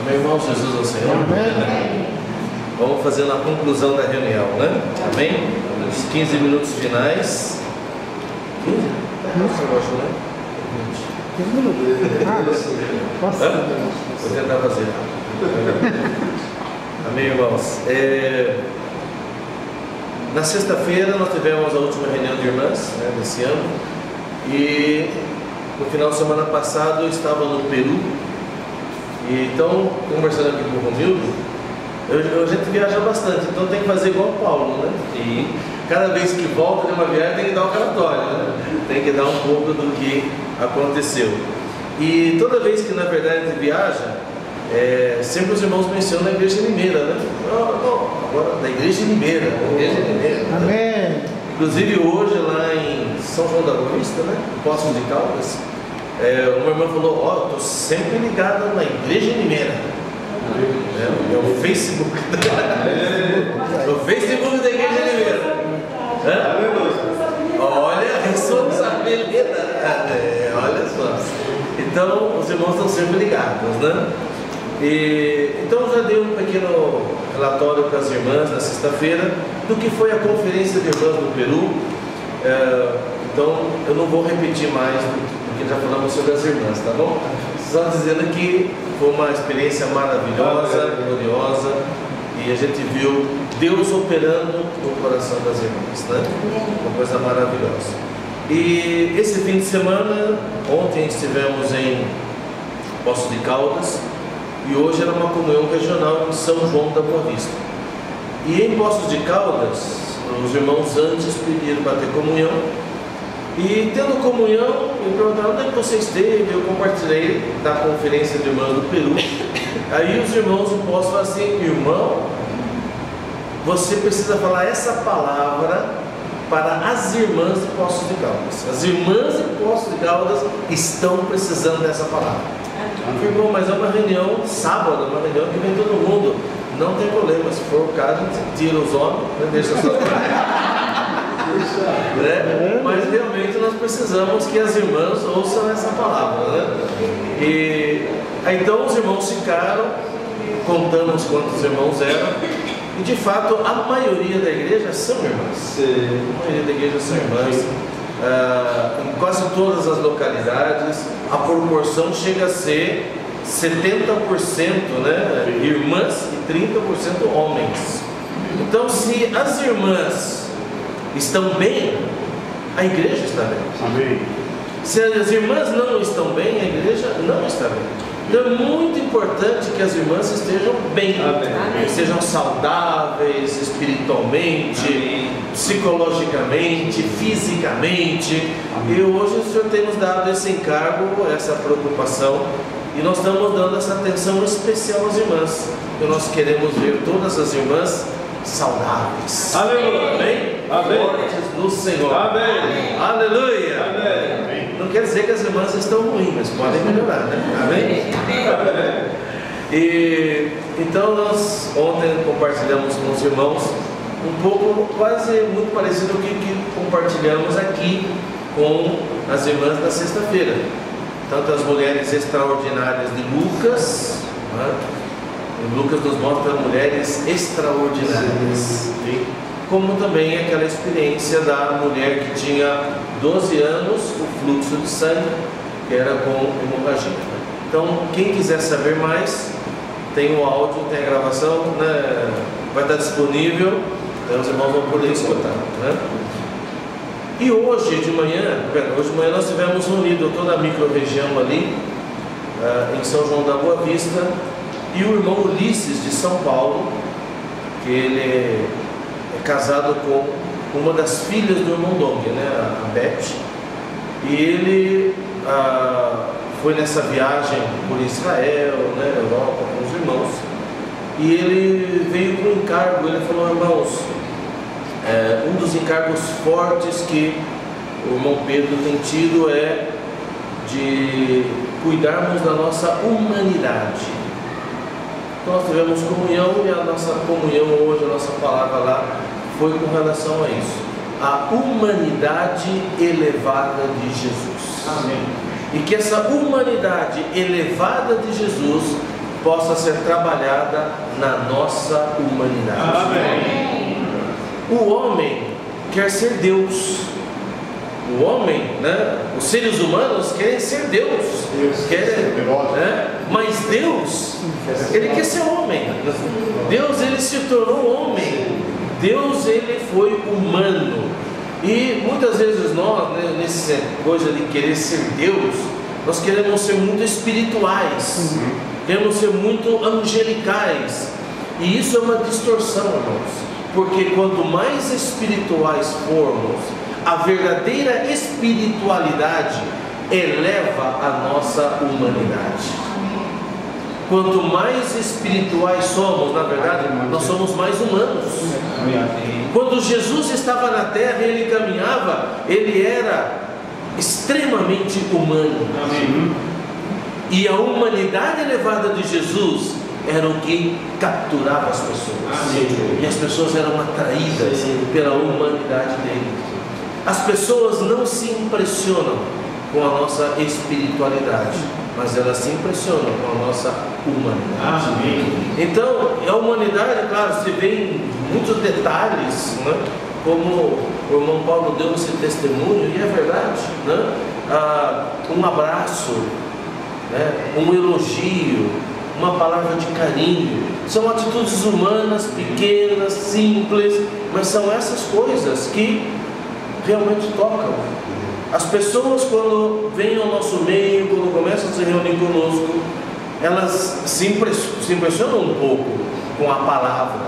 Meu irmão, Jesus é o Senhor. Amém. Vamos fazer a conclusão da reunião, né? Amém? Os 15 minutos finais. 15? Nossa, eu acho, né? 15 minutos. Vou tentar fazer. Amém, irmãos? Na sexta-feira nós tivemos a última reunião de irmãs, né, desse ano. E no final de semana passado eu estava no Peru. E então, conversando aqui com o Romildo, a gente viaja bastante, então tem que fazer igual o Paulo, né? E cada vez que volta de uma viagem tem que dar um relatório, né? Tem que dar um pouco do que aconteceu. E toda vez que na verdade a gente viaja, sempre os irmãos mencionam a igreja de Limeira, né? Agora da igreja de Limeira, Amém. Né? Inclusive hoje lá em São João da Boa Vista, né? Poços de Caldas, uma irmã falou: ó, estou sempre ligada na igreja de Limeira. É o Facebook. O Facebook da igreja de Limeira. Olha a responsabilidade. Olha só. Então os irmãos estão sempre ligados, né? Então eu já dei um pequeno relatório para as irmãs na sexta-feira do que foi a conferência de irmãs no Peru. Então eu não vou repetir mais do que já falamos sobre as irmãs, tá bom? Só dizendo que foi uma experiência maravilhosa, gloriosa, e a gente viu Deus operando no coração das irmãs, né? Uma coisa maravilhosa. E esse fim de semana, ontem estivemos em Poços de Caldas, e hoje era uma comunhão regional em São João da Boa Vista. E em Poços de Caldas, os irmãos antes pediram para ter comunhão, e tendo comunhão, me perguntaram: onde é que você esteve? Eu compartilhei da conferência de irmãos do Peru. Aí os irmãos do Poço falaram assim: irmão, você precisa falar essa palavra para as irmãs de Poços de Caldas. As irmãs de Poços de Caldas estão precisando dessa palavra. Irmão, mas é uma reunião sábado, uma reunião que vem todo mundo. Não tem problema, se for o caso, a gente tira os homens, né? Deixa só. Né? Mas realmente nós precisamos que as irmãs ouçam essa palavra, né? E então os irmãos ficaram, contamos quantos irmãos eram, e de fato a maioria da igreja são irmãs. A maioria da igreja são irmãs. Em quase todas as localidades a proporção chega a ser 70%, né, irmãs e 30% homens. Então, se as irmãs estão bem, a igreja está bem. Amém. Se as irmãs não estão bem, a igreja não está bem. Então é muito importante que as irmãs estejam bem. Amém. Sejam saudáveis espiritualmente, amém, psicologicamente, fisicamente. Amém. E hoje o Senhor tem nos dado esse encargo, essa preocupação, e nós estamos dando essa atenção especial às irmãs. E nós queremos ver todas as irmãs saudáveis. Aleluia. Amém? Amém. Fortes no Senhor. Amém. Aleluia. Amém. Não quer dizer que as irmãs estão ruins, mas podem melhorar, né? Amém? Amém. E então nós ontem compartilhamos com os irmãos um pouco, quase muito parecido com o que compartilhamos aqui com as irmãs da sexta-feira. Tanto as mulheres extraordinárias de Lucas, né? Lucas nos mostra mulheres extraordinárias, como também aquela experiência da mulher que tinha 12 anos, o fluxo de sangue, que era com hemorragia. Então, quem quiser saber mais, tem o áudio, tem a gravação, né? Vai estar disponível, então os irmãos vão poder escutar, né? E hoje de manhã nós tivemos unido toda a micro-região ali, em São João da Boa Vista, e o irmão Ulisses de São Paulo, que ele é casado com uma das filhas do irmão Dong, né, a Beth, e ele foi nessa viagem por Israel, né, Europa, com os irmãos, e ele veio com um encargo. Ele falou: irmãos, um dos encargos fortes que o irmão Pedro tem tido é de cuidarmos da nossa humanidade. Então nós tivemos comunhão, e a nossa comunhão hoje, a nossa palavra lá, foi com relação a isso: a humanidade elevada de Jesus. Amém. E que essa humanidade elevada de Jesus possa ser trabalhada na nossa humanidade. Amém. O homem quer ser Deus. O homem, né? Os seres humanos querem ser Deus. Querem, né? Mas Deus, Ele quer ser homem. Deus, Ele se tornou homem. Deus, Ele foi humano. E muitas vezes nós, né, nessa coisa de querer ser Deus, nós queremos ser muito espirituais, queremos ser muito angelicais. E isso é uma distorção, irmãos. Porque quanto mais espirituais formos, a verdadeira espiritualidade eleva a nossa humanidade. Quanto mais espirituais somos, na verdade, nós somos mais humanos. Quando Jesus estava na terra, Ele caminhava, Ele era extremamente humano. E a humanidade elevada de Jesus era o que capturava as pessoas. E as pessoas eram atraídas pela humanidade dele. As pessoas não se impressionam com a nossa espiritualidade, mas elas se impressionam com a nossa humanidade. Então, a humanidade, claro, se vê em muitos detalhes, né? Como o irmão Paulo deu esse testemunho, e é verdade, né? Um abraço, né? Um elogio, uma palavra de carinho, são atitudes humanas, pequenas, simples, mas são essas coisas que realmente tocam. As pessoas, quando vêm ao nosso meio, quando começam a se reunir conosco, elas se impressionam um pouco com a palavra,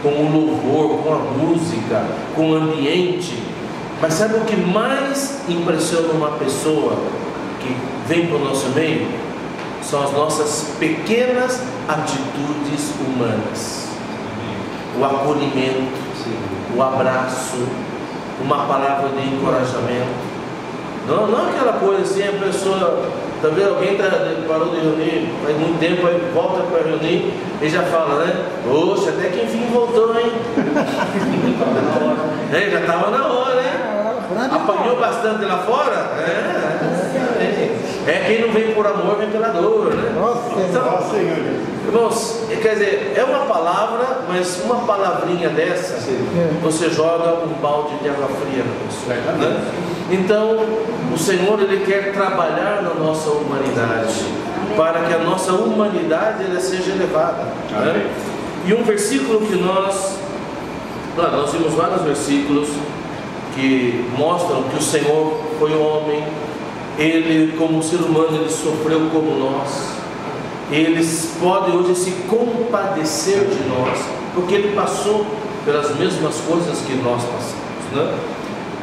com o louvor, com a música, com o ambiente. Mas sabe o que mais impressiona uma pessoa que vem para o nosso meio? São as nossas pequenas atitudes humanas. O acolhimento, o abraço, uma palavra de encorajamento. Não aquela coisa assim, a pessoa, talvez alguém parou de reunir faz muito tempo, aí volta para reunir e já fala, né? Poxa, até que enfim voltou, hein? Já estava na hora, né? Apanhou bastante lá fora? Quem não vem por amor, vem pela dor, né? Então, irmãos, quer dizer, é uma palavra, mas uma palavrinha dessa, você joga um balde de água fria na pessoa, né? Então, o Senhor, Ele quer trabalhar na nossa humanidade, para que a nossa humanidade ela seja elevada, né? E um versículo que nós vimos vários versículos que mostram que o Senhor foi homem. Ele, como ser humano, Ele sofreu como nós. Eles podem hoje se compadecer de nós, porque Ele passou pelas mesmas coisas que nós passamos, né?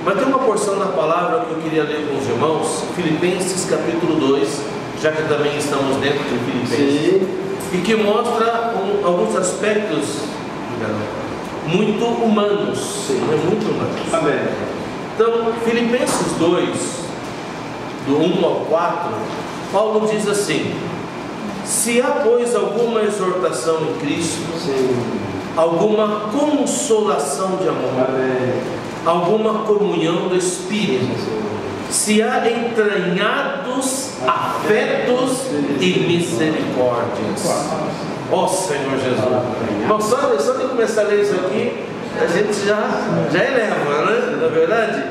Mas tem uma porção da palavra que eu queria ler com os irmãos, Filipenses capítulo 2, já que também estamos dentro de Filipenses, e que mostra alguns aspectos muito humanos, muito humanos. Amém. Então, Filipenses 2, do 1 ao 4, Paulo diz assim: se há, pois, alguma exortação em Cristo, alguma consolação de amor, alguma comunhão do Espírito, se há entranhados afetos e misericórdias. Ó Senhor Jesus! Bom, só de começar a ler isso aqui, a gente já eleva, né? Na verdade,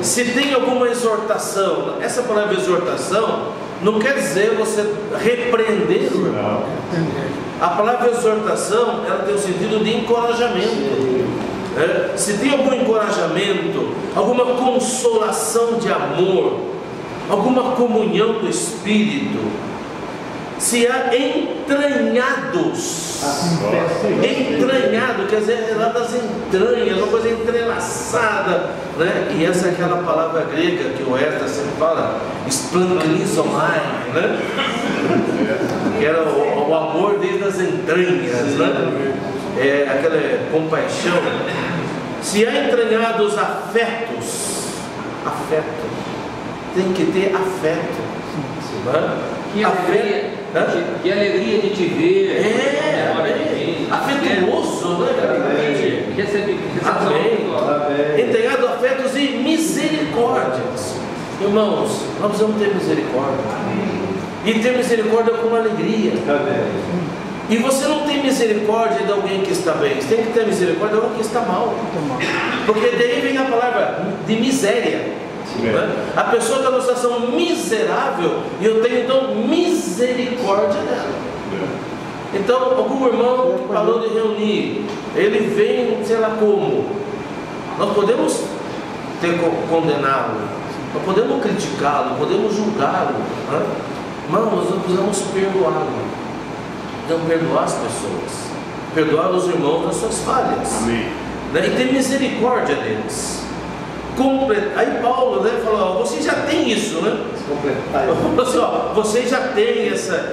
se tem alguma exortação, essa palavra exortação não quer dizer você repreender o irmão. A palavra exortação, ela tem o sentido de encorajamento. Se tem algum encorajamento, alguma consolação de amor, alguma comunhão do Espírito, se há entranhados, entranhado quer dizer lá das entranhas, uma coisa entrelaçada, né? E essa é aquela palavra grega que o Esdra sempre fala, splanchnizomai, né? Que era o amor desde as entranhas, né? Aquela compaixão. Se há entranhados afetos, tem que ter afeto, né? Que alegria de te ver. Afetuoso, né? Amém. Entregado afetos e misericórdias. Irmãos, nós precisamos ter misericórdia. E ter misericórdia com alegria. E você não tem misericórdia de alguém que está bem, você tem que ter misericórdia de alguém que está mal. Porque daí vem a palavra de miséria. Né? A pessoa está numa situação miserável e eu tenho então misericórdia dela. Então, algum irmão falou de reunir, ele vem, sei lá como. Nós podemos condená-lo, nós podemos criticá-lo, podemos julgá-lo, né? Mas nós precisamos perdoá-lo. Então, perdoar as pessoas, perdoar os irmãos das suas falhas. Amém. Né? E ter misericórdia deles. Aí Paulo, né, falou: ó, você já tem isso, né? Você já tem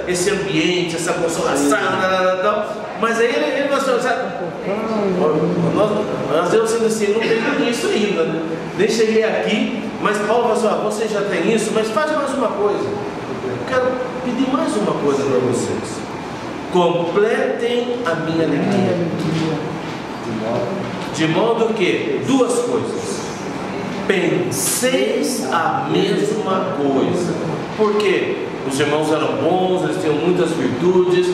esse ambiente, essa consolação, mas aí ele falou assim: nós Deus sendo assim, não tenho isso ainda, né? Nem cheguei aqui, mas Paulo falou assim: ó, você já tem isso, mas faz mais uma coisa. Eu quero pedir mais uma coisa para vocês: completem a minha alegria. De modo que, duas coisas: penseis a mesma coisa. Porque os irmãos eram bons, eles tinham muitas virtudes,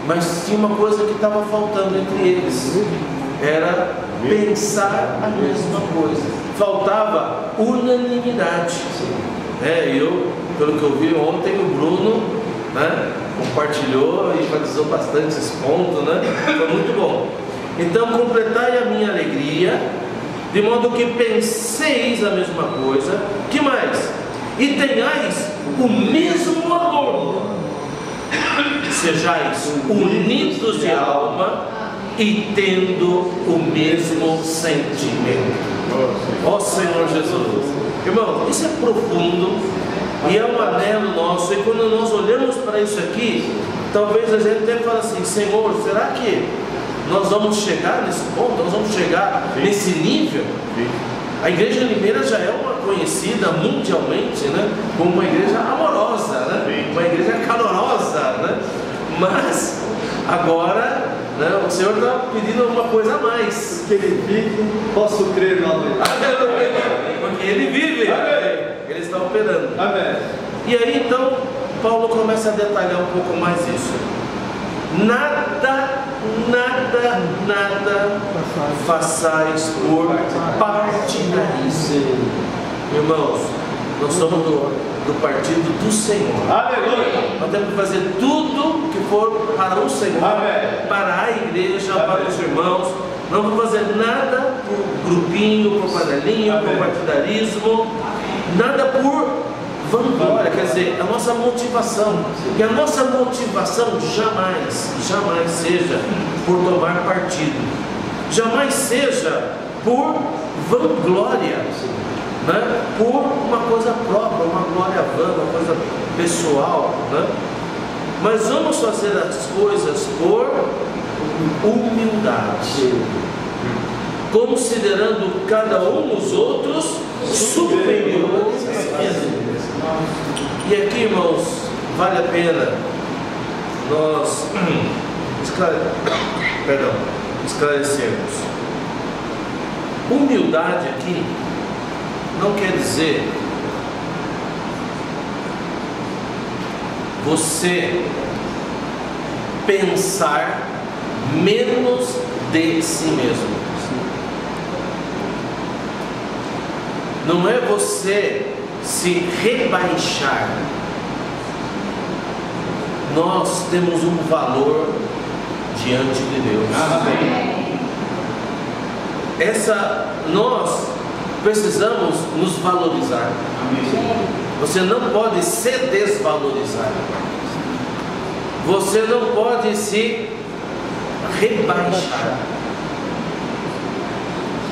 mas tinha uma coisa que estava faltando entre eles: era pensar a mesma coisa. Faltava unanimidade. Eu, pelo que eu vi ontem, o Bruno, né, compartilhou e enfatizou bastante esse ponto, né? Foi muito bom. Então, completai a minha alegria, de modo que penseis a mesma coisa. Que mais? E tenhais o mesmo amor, sejais unidos de alma e tendo o mesmo sentimento. Ó Senhor Jesus. Irmão, isso é profundo e é um anelo nosso. E quando nós olhamos para isso aqui, talvez a gente até fale assim: Senhor, será que nós vamos chegar nesse ponto? Nós vamos chegar nesse nível? A igreja de Limeira já é uma conhecida mundialmente, né, como uma igreja amorosa, né, uma igreja calorosa, né? Mas agora, né, o Senhor está pedindo uma coisa a mais. Que Ele vive, posso crer no amor. Porque Ele vive. Ele está operando. Amém. E aí então Paulo começa a detalhar um pouco mais isso. Nada façais por partidarismo. Irmãos, nós somos do partido do Senhor. Aleluia. Nós temos que fazer tudo que for para o Senhor. Amém. Para a igreja, para os irmãos. Não vamos fazer nada por grupinho, por panelinha, por partidarismo, nada por vanglória, quer dizer, a nossa motivação. E a nossa motivação jamais seja por tomar partido, jamais seja por vanglória, né? Por uma coisa própria, uma glória vã, uma coisa pessoal, né? Mas vamos fazer as coisas por humildade, considerando cada um os outros superiores a si mesmo. E aqui, irmãos, vale a pena nós esclarecermos. Humildade aqui não quer dizer você pensar menos de si mesmo. Não é você se rebaixar. Nós temos um valor diante de Deus. Nós precisamos nos valorizar. Você não pode se desvalorizar. Você não pode se rebaixar.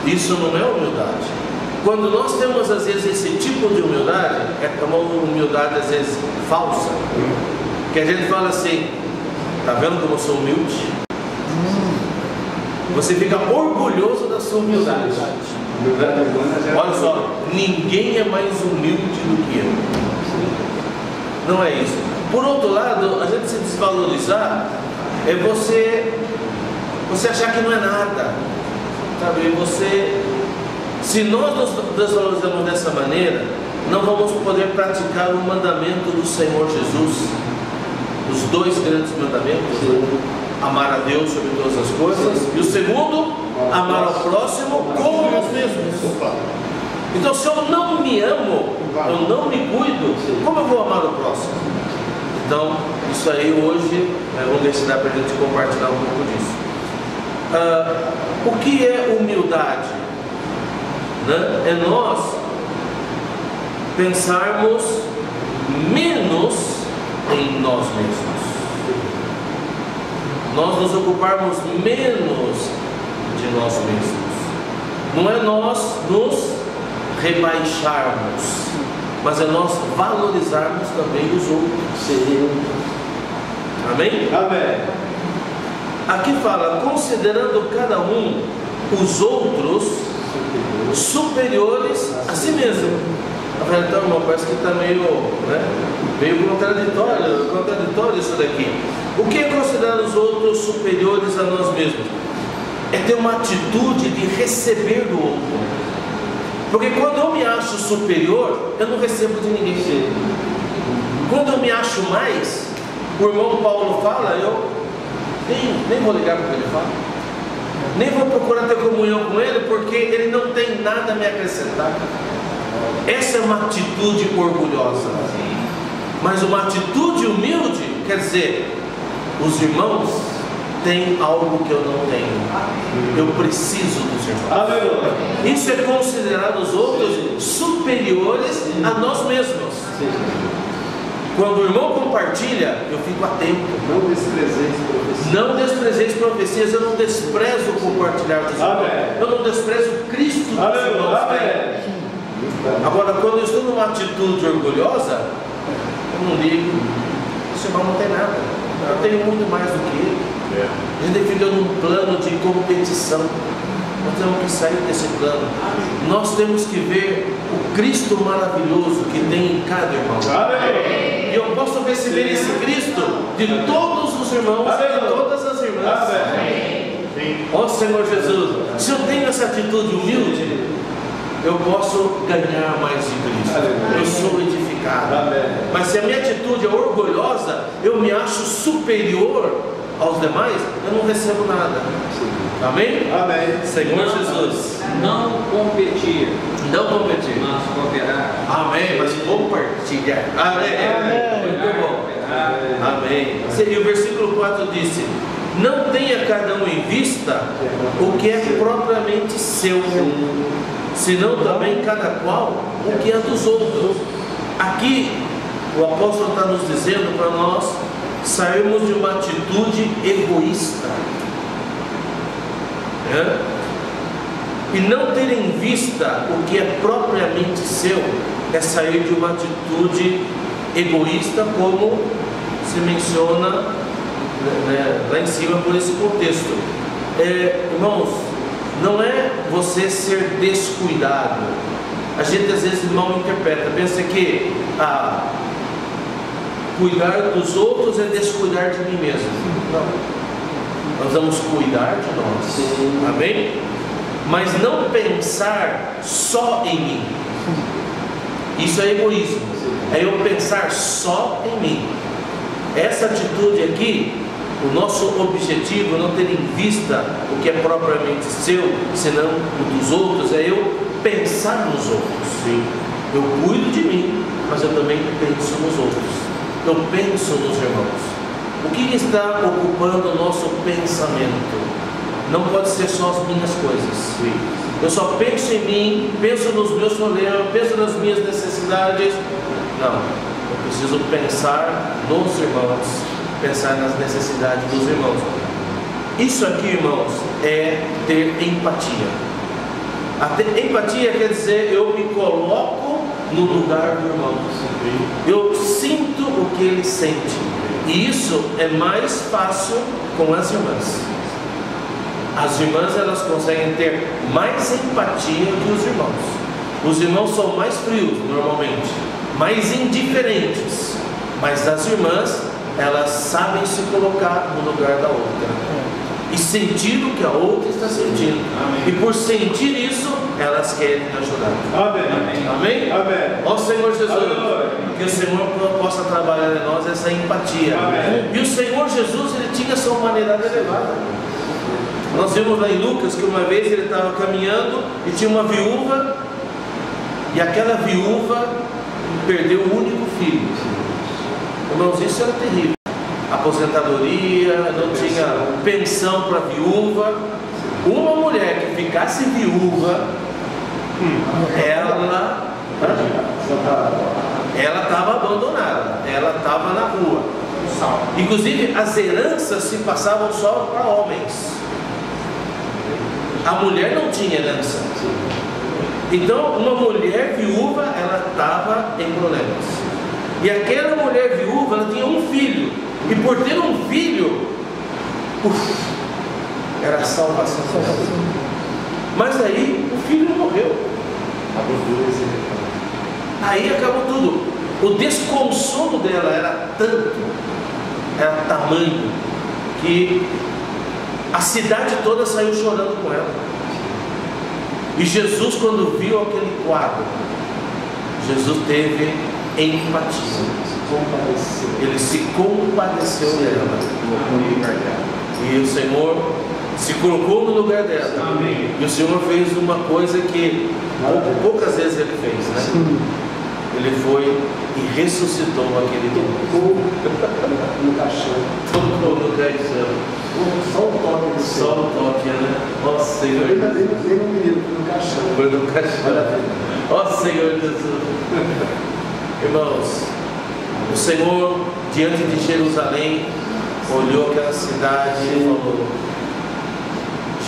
Isso não é humildade. Quando nós temos às vezes esse tipo de humildade, é uma humildade às vezes falsa, que a gente fala assim: tá vendo como eu sou humilde? Você fica orgulhoso da sua humildade. Olha só, ninguém é mais humilde do que eu. Não é isso. Por outro lado, a gente se desvalorizar é você achar que não é nada, sabe? Se nós nos desvalorizamos dessa maneira, não vamos poder praticar o mandamento do Senhor Jesus. os 2 grandes mandamentos, né? Amar a Deus sobre todas as coisas, e o segundo, amar ao próximo como nós mesmos. Então, se eu não me amo, eu não me cuido, como eu vou amar o próximo? Então, isso aí hoje, vamos ver se dá para a gente compartilhar um pouco disso. O que é humildade? Né? É nós pensarmos menos em nós mesmos. Nós nos ocuparmos menos de nós mesmos. Não é nós nos rebaixarmos, mas é nós valorizarmos também os outros. Amém? Amém. Aqui fala, considerando cada um os outros superiores a si mesmo. Então, irmão, parece que está meio contraditório isso daqui. O que é considerar os outros superiores a nós mesmos? É ter uma atitude de receber do outro. Porque quando eu me acho superior, eu não recebo de ninguém. Quando eu me acho mais, o irmão Paulo fala, eu nem vou ligar para o que ele fala, nem vou procurar ter comunhão com ele, porque ele não tem nada a me acrescentar. Essa é uma atitude orgulhosa. Mas uma atitude humilde quer dizer, os irmãos têm algo que eu não tenho, eu preciso dos irmãos. Isso é considerar os outros superiores a nós mesmos. Quando o irmão compartilha, eu fico atento. Não desprezeis profecias. Eu não desprezo o compartilhar dos irmãos. Eu não desprezo Cristo dos irmãos. Agora, quando eu estou numa atitude orgulhosa, eu não ligo. Esse irmão não tem nada, eu tenho muito mais do que ele. A gente fica num plano de competição. Nós temos que sair desse plano. Nós temos que ver o Cristo maravilhoso que tem em cada irmão. E eu posso receber esse Cristo de todos os irmãos e de todas as irmãs. Ó Senhor Jesus, se eu tenho essa atitude humilde, eu posso ganhar mais de Cristo. Eu sou edificado. Mas se a minha atitude é orgulhosa, eu me acho superior aos demais, eu não recebo nada. Amém? Amém. Senhor Jesus. Não competir. Não competir. Mas cooperar. Amém. Mas compartilhar. Amém. Muito bom. Amém. E o versículo 4 disse: não tenha cada um em vista o que é propriamente seu, senão também cada qual o que é dos outros. Aqui o apóstolo está nos dizendo para nós sairmos de uma atitude egoísta, e não ter em vista o que é propriamente seu é sair de uma atitude egoísta, como se menciona lá em cima por esse contexto. Irmãos, não é você ser descuidado. A gente às vezes mal interpreta, pensa que cuidar dos outros é descuidar de mim mesmo. Não, nós vamos cuidar de nós. Amém? Mas não pensar só em mim. Isso é egoísmo. É eu pensar só em mim. Essa atitude aqui, o nosso objetivo, não ter em vista o que é propriamente seu, senão o dos outros, é eu pensar nos outros. Sim. Eu cuido de mim, mas eu também penso nos outros. Eu penso nos irmãos. O que está ocupando o nosso pensamento? Não pode ser só as minhas coisas. Sim. Eu só penso em mim, penso nos meus problemas, penso nas minhas necessidades. Não, eu preciso pensar nos irmãos, pensar nas necessidades dos irmãos. Isso aqui, irmãos, é ter empatia. Empatia quer dizer eu me coloco no lugar do irmão. Eu sinto o que ele sente. E isso é mais fácil com as irmãs. As irmãs, elas conseguem ter mais empatia que os irmãos. Os irmãos são mais frios normalmente, mais indiferentes. Mas as irmãs, elas sabem se colocar no lugar da outra. e sentir o que a outra está sentindo. Amém. E por sentir isso, elas querem ajudar. Amém. Amém? Amém. Ó Senhor Jesus, Aleluia. que o Senhor possa trabalhar em nós essa empatia. Amém. E o Senhor Jesus, ele tinha essa humanidade elevada. Nós vimos lá em Lucas que uma vez ele estava caminhando e tinha uma viúva, e aquela viúva perdeu o único filho. Irmãos, isso era terrível. Aposentadoria, não tinha pensão para a viúva. Uma mulher que ficasse viúva, ela estava abandonada, ela estava na rua. Inclusive as heranças se passavam só para homens. A mulher não tinha herança. Então uma mulher viúva, ela estava em problemas. E aquela mulher viúva, ela tinha um filho. E por ter um filho, era salvação. Mas aí o filho morreu. Aí acabou tudo. O desconsolo dela era tanto, era tamanho, que a cidade toda saiu chorando com ela. E Jesus, quando viu aquele quadro, Jesus teve empatia. Ele se compadeceu dela. E o Senhor se colocou no lugar dela. Amém. E o Senhor fez uma coisa que poucas vezes ele fez, né? Ele foi e ressuscitou aquele menino. No caixão. Tocou no caixão. Só o toque do Só o toque, né? Ó Senhor. Eu ainda dei no menino, no caixão. Foi no caixão. Ó Senhor Jesus. Irmãos, o Senhor, diante de Jerusalém, olhou aquela cidade e falou: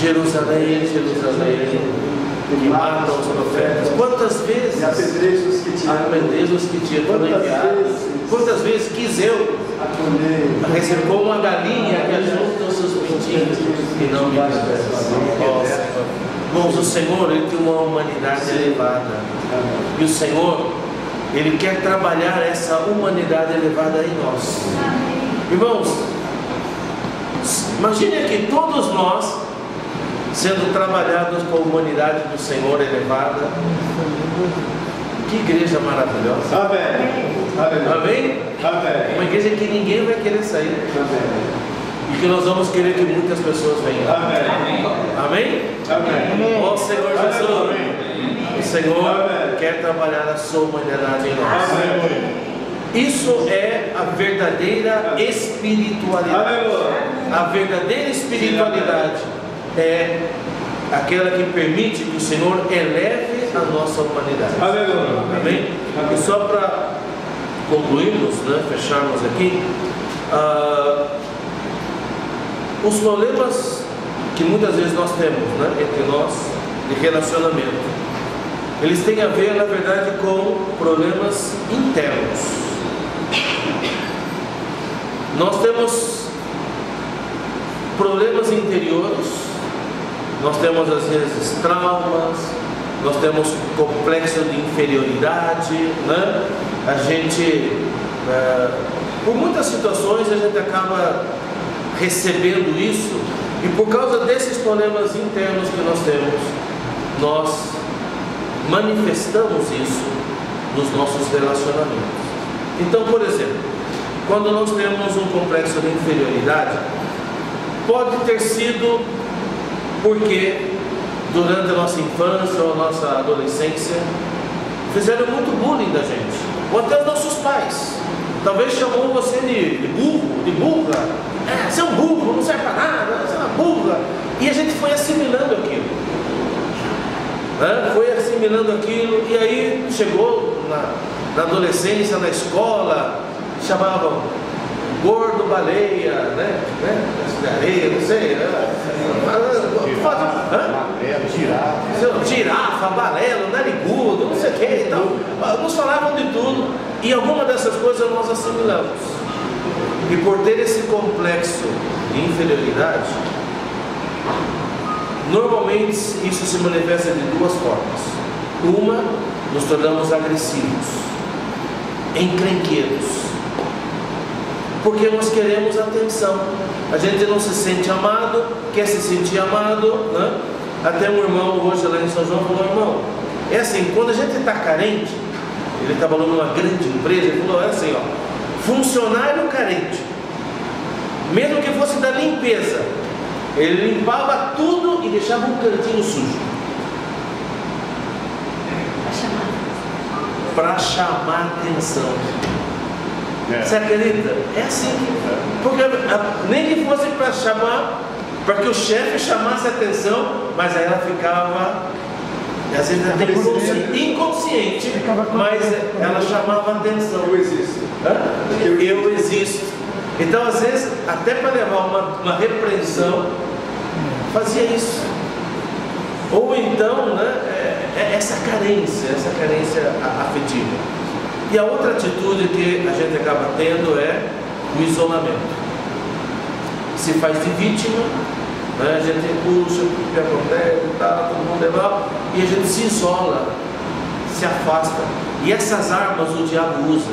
Jerusalém, Jerusalém, que matam os profetas. Quantas vezes? E apedreja os que te Apedreja os que te enviados. Quantas vezes quis eu receber como uma galinha que ajunta os seus pintinhos e não me obedece. Irmãos, o Senhor, ele tem uma humanidade elevada. E o Senhor, ele quer trabalhar essa humanidade elevada em nós. Irmãos, imagine que todos nós sendo trabalhados com a humanidade do Senhor elevada. Que igreja maravilhosa. Amém. Amém? Amém. Uma igreja que ninguém vai querer sair. E que nós vamos querer que muitas pessoas venham. Amém. Amém? Amém. Ó Senhor Jesus, o Senhor Amém. quer trabalhar a sua humanidade em nós. Amém. Isso é a verdadeira espiritualidade. Aleluia. A verdadeira espiritualidade é aquela que permite que o Senhor eleve a nossa humanidade. Aleluia. Amém? E só para concluirmos, né, fecharmos aqui, os problemas que muitas vezes nós temos, né, entre nós, de relacionamento, eles têm a ver, na verdade, com problemas internos. Nós temos problemas interiores, nós temos às vezes traumas, nós temos complexo de inferioridade, né? A gente, por muitas situações, a gente acaba recebendo isso, e por causa desses problemas internos que nós temos, nós manifestamos isso nos nossos relacionamentos. Então, por exemplo, quando nós temos um complexo de inferioridade, pode ter sido porque durante a nossa infância ou a nossa adolescência fizeram muito bullying da gente, ou até os nossos pais. Talvez chamou você de burro, de burra. Você é um burro, não serve para nada, você é uma burra. E a gente foi assimilando aquilo, né? Foi assimilando aquilo, e aí chegou na adolescência, na escola, chamavam gordo, baleia, né? Areia, não sei, girafa, balelo, narigudo, não sei o que. Então, nos falavam de tudo, e alguma dessas coisas nós assimilamos. E por ter esse complexo de inferioridade, normalmente isso se manifesta de duas formas. Uma, nos tornamos agressivos, encrenqueiros. Porque nós queremos atenção. A gente não se sente amado, quer se sentir amado, né? Até um irmão hoje lá em São João falou: irmão, é assim, quando a gente está carente, ele trabalhou numa grande empresa, ele falou: é assim, ó, funcionário carente, mesmo que fosse da limpeza, ele limpava tudo e deixava um cantinho sujo para chamar atenção. Você acredita? É assim. Porque nem que fosse para chamar, para que o chefe chamasse atenção, mas aí ela ficava, às vezes até inconsciente, mas ela chamava atenção. Eu existo. Eu existo. Então, às vezes, até para levar uma repreensão, fazia isso. Ou então, né, essa carência afetiva. E a outra atitude que a gente acaba tendo é o isolamento. Se faz de vítima, né? A gente puxa o que acontece, tá, todo mundo é mal, e a gente se isola, se afasta. E essas armas o diabo usa.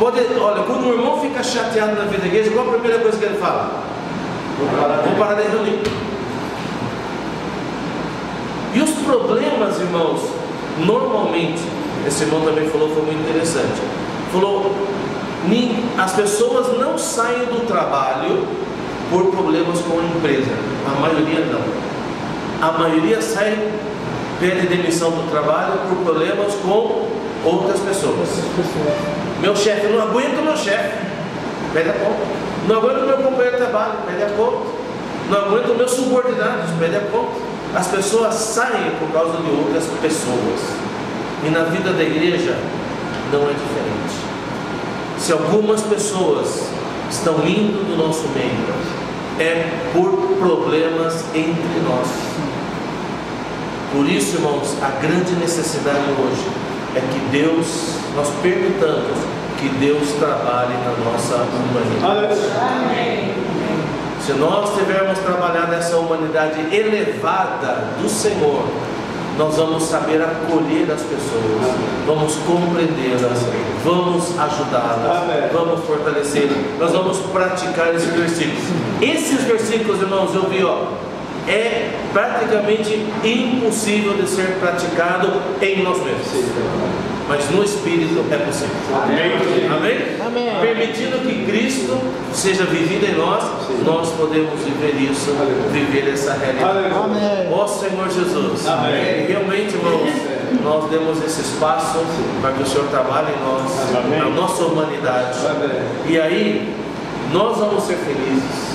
Olha, quando o irmão fica chateado na vida da igreja, qual a primeira coisa que ele fala? Vou parar de reunir. E os problemas, irmãos, normalmente, esse irmão também falou, foi muito interessante. Falou, as pessoas não saem do trabalho por problemas com a empresa. A maioria não. A maioria sai, pede demissão do trabalho por problemas com outras pessoas. Meu chefe, não aguento meu chefe, pede a conta. Não aguento meu companheiro de trabalho, pede a conta. Não aguento meus subordinados, pede a conta. As pessoas saem por causa de outras pessoas. E na vida da igreja não é diferente. Se algumas pessoas estão indo do nosso meio, é por problemas entre nós. Por isso, irmãos, a grande necessidade hoje é que Deus, nós permitamos que Deus trabalhe na nossa humanidade. Amém. Se nós tivermos trabalhado essa humanidade elevada do Senhor, nós vamos saber acolher as pessoas, vamos compreendê-las, vamos ajudá-las, vamos fortalecê-las, nós vamos praticar esses versículos. Esses versículos, irmãos, eu vi, é praticamente impossível de ser praticado em nós mesmos, mas no Espírito é possível. Amém? Amém? Amém. Permitindo que Cristo seja vivido em nós, nós podemos viver isso, viver essa realidade. Ó Senhor Jesus, amém. Realmente, irmãos, nós demos esse espaço para que o Senhor trabalhe em nós, na nossa humanidade. E aí, nós vamos ser felizes.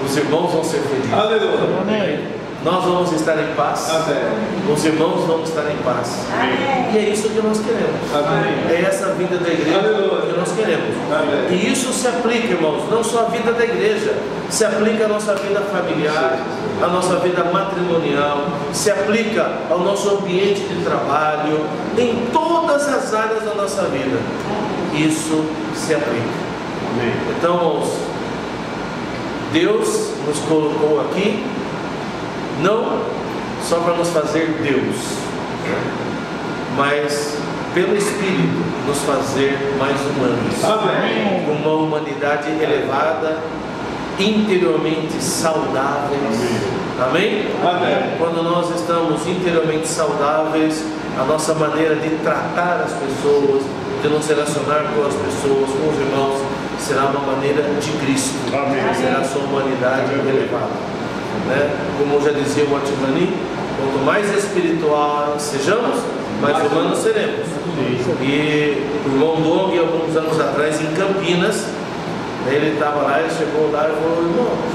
Os irmãos vão ser felizes. Amém. Nós vamos estar em paz. Amém. Os irmãos vão estar em paz. Amém. E é isso que nós queremos. Amém. É essa vida da igreja que nós queremos. Amém. E isso se aplica, irmãos, não só à vida da igreja, se aplica à nossa vida familiar, à nossa vida matrimonial, se aplica ao nosso ambiente de trabalho, em todas as áreas da nossa vida. Isso se aplica. Amém. Então, irmãos, Deus nos colocou aqui não só para nos fazer Deus, mas pelo Espírito nos fazer mais humanos. Amém. Com uma humanidade elevada, interiormente saudáveis. Amém? Amém? Quando nós estamos interiormente saudáveis, a nossa maneira de tratar as pessoas, de nos relacionar com as pessoas, com os irmãos, será uma maneira de Cristo. Amém. Será a sua humanidade elevada. Né? Como já dizia o Martimani, quanto mais espiritual sejamos, mais humanos seremos. E o irmão Dong, alguns anos atrás, em Campinas, ele estava lá, ele chegou lá e falou: irmãos,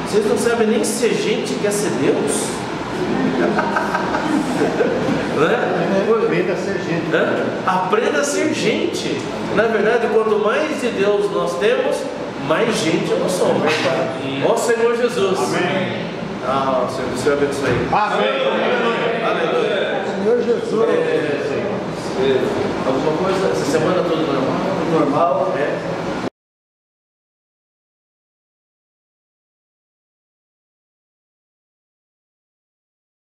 vocês não sabem nem ser gente quer ser Deus? Aprenda a ser gente. Aprenda a ser gente. Na verdade, quanto mais de Deus nós temos, mais gente nós somos. Ó Senhor Jesus. Amém. O Senhor abençoe. Amém. Aleluia. Senhor Jesus. Alguma coisa? Essa semana toda normal? Normal. É.